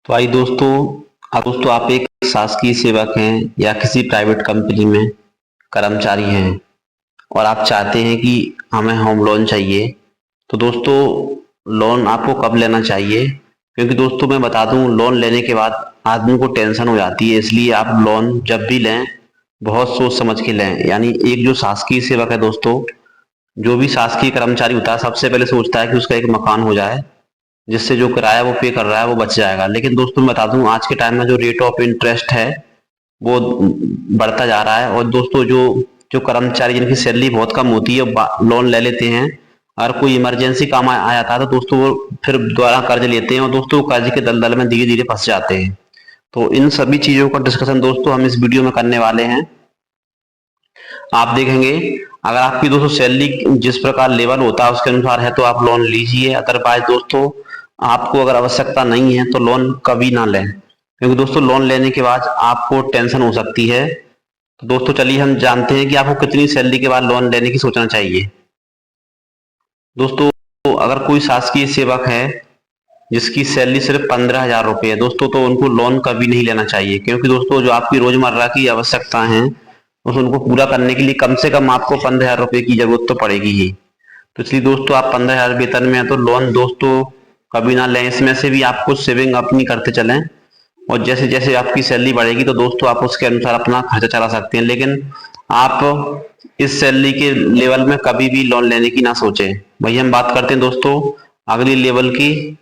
तो आइए दोस्तों, अब दोस्तों आप एक शासकीय सेवक हैं या किसी प्राइवेट कंपनी में कर्मचारी हैं और आप चाहते हैं कि हमें होम लोन चाहिए। तो दोस्तों लोन आपको कब लेना चाहिए? क्योंकि दोस्तों मैं बता दूं, लोन लेने के बाद आदमी को टेंशन हो जाती है, इसलिए आप लोन जब भी लें बहुत सोच समझ के लें। यानी एक जो शासकीय सेवक है दोस्तों, जो भी शासकीय कर्मचारी होता है, सबसे पहले सोचता है कि उसका एक मकान हो जाए, जिससे जो किराया वो पे कर रहा है वो बच जाएगा। लेकिन दोस्तों मैं बता दूं, आज के टाइम में जो रेट ऑफ इंटरेस्ट है वो बढ़ता जा रहा है। और दोस्तों जो जो कर्मचारी जिनकी सैलरी बहुत कम होती है लोन ले लेते हैं। अगर कोई इमरजेंसी काम आ जाता है तो दोस्तों वो फिर दोबारा कर्ज लेते हैं और दोस्तों कर्ज के दलदल में धीरे धीरे फंस जाते हैं। तो इन सभी चीजों का डिस्कशन दोस्तों हम इस वीडियो में करने वाले हैं। आप देखेंगे, अगर आपकी दोस्तों सैलरी जिस प्रकार लेवल होता है उसके अनुसार है तो आप लोन लीजिए, अदरवाइज दोस्तों आपको अगर आवश्यकता नहीं है तो लोन कभी ना लें, क्योंकि दोस्तों लोन लेने के बाद आपको टेंशन हो सकती है। तो दोस्तों चलिए हम जानते हैं कि आपको कितनी सैलरी के बाद लोन लेने की सोचना चाहिए। दोस्तों अगर कोई शासकीय सेवक है जिसकी सैलरी सिर्फ 15,000 रुपये है दोस्तों, तो उनको लोन कभी नहीं लेना चाहिए, क्योंकि दोस्तों जो आपकी रोजमर्रा की आवश्यकता है उनको पूरा करने के लिए कम से कम आपको 15,000 रुपये की जरूरत तो पड़ेगी ही। तो इसलिए दोस्तों आप 15,000 वेतन में है तो लोन दोस्तों कभी ना लें। इसमें से भी आप कुछ सेविंग अपनी करते चलें और जैसे जैसे आपकी सैलरी बढ़ेगी तो दोस्तों आप उसके अनुसार अपना खर्चा चला सकते हैं। लेकिन आप इस सैलरी के लेवल में कभी भी लोन लेने की ना सोचें। वही हम बात करते हैं दोस्तों अगली लेवल की।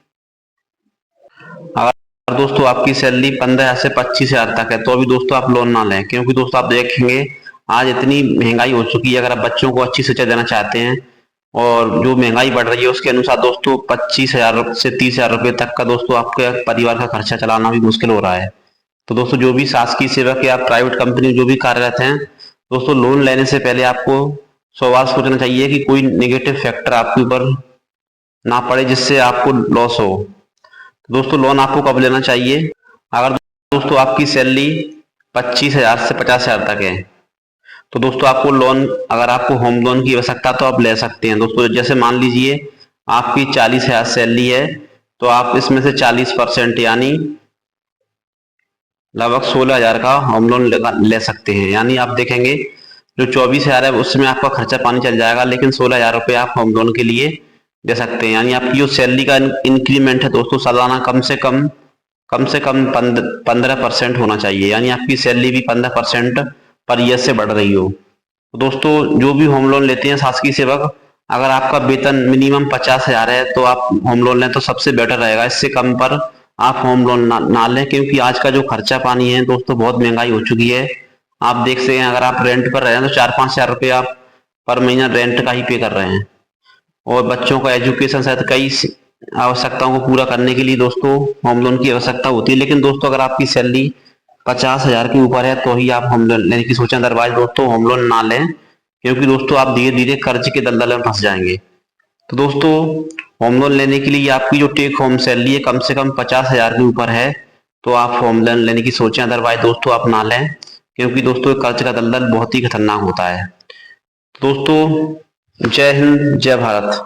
अगर दोस्तों आपकी सैलरी 15,000 से 25,000 तक है तो अभी दोस्तों आप लोन ना लें, क्योंकि दोस्तों आप देखेंगे आज इतनी महंगाई हो चुकी है। अगर आप बच्चों को अच्छी शिक्षा देना चाहते हैं और जो महंगाई बढ़ रही है उसके अनुसार दोस्तों 25,000 से 30,000 रुपये तक का दोस्तों आपके परिवार का खर्चा चलाना भी मुश्किल हो रहा है। तो दोस्तों जो भी शासकीय सेवक या प्राइवेट कंपनी जो भी कार्यरत हैं दोस्तों, लोन लेने से पहले आपको 100 बार सोचना चाहिए कि कोई नेगेटिव फैक्टर आपके ऊपर ना पड़े जिससे आपको लॉस हो। दोस्तों लोन आपको कब लेना चाहिए? अगर दोस्तों आपकी सैलरी 25,000 से 50,000 तक है तो दोस्तों आपको लोन, अगर आपको होम लोन की आवश्यकता तो आप ले सकते हैं। दोस्तों जैसे मान लीजिए आपकी 40,000 सैलरी है तो आप इसमें से 40% यानी लगभग 16,000 का होम लोन ले सकते हैं। यानी आप देखेंगे जो 24,000 है उसमें आपका खर्चा पानी चल जाएगा, लेकिन 16,000 रुपये आप होम लोन के लिए दे सकते हैं। यानी आपकी जो सैलरी का इंक्रीमेंट है दोस्तों सालाना कम से कम 15% होना चाहिए। यानी आपकी सैलरी भी 15% पर ईयर से बढ़ रही हो। तो दोस्तों जो भी होम लोन लेते हैं शासकीय सेवक, अगर आपका वेतन मिनिमम 50,000 है तो आप होम लोन लें तो सबसे बेटर रहेगा। इससे कम पर आप होम लोन ना लें, क्योंकि आज का जो खर्चा पानी है दोस्तों बहुत महंगाई हो चुकी है। आप देख सकते हैं अगर आप रेंट पर रहे हैं तो 4-5 हज़ार रुपये आप पर महीना रेंट का ही पे कर रहे हैं। और बच्चों का एजुकेशन शायद कई आवश्यकताओं को पूरा करने के लिए दोस्तों होम लोन की आवश्यकता होती है। लेकिन दोस्तों अगर आपकी सैलरी 50,000 के ऊपर है तो ही आप होम लोन लेने की सोचें, अदरवाइज दोस्तों होम लोन ना लें, क्योंकि दोस्तों आप धीरे धीरे कर्ज के दलदल में फंस जाएंगे। तो दोस्तों होम लोन लेने के लिए आपकी जो टेक होम सैलरी है कम से कम 50,000 के ऊपर है तो आप होम लोन लेने की सोचें, अदरवाइज दोस्तों आप ना लें, क्योंकि दोस्तों कर्ज का दलदल बहुत ही खतरनाक होता है। दोस्तों जय हिंद, जय भारत।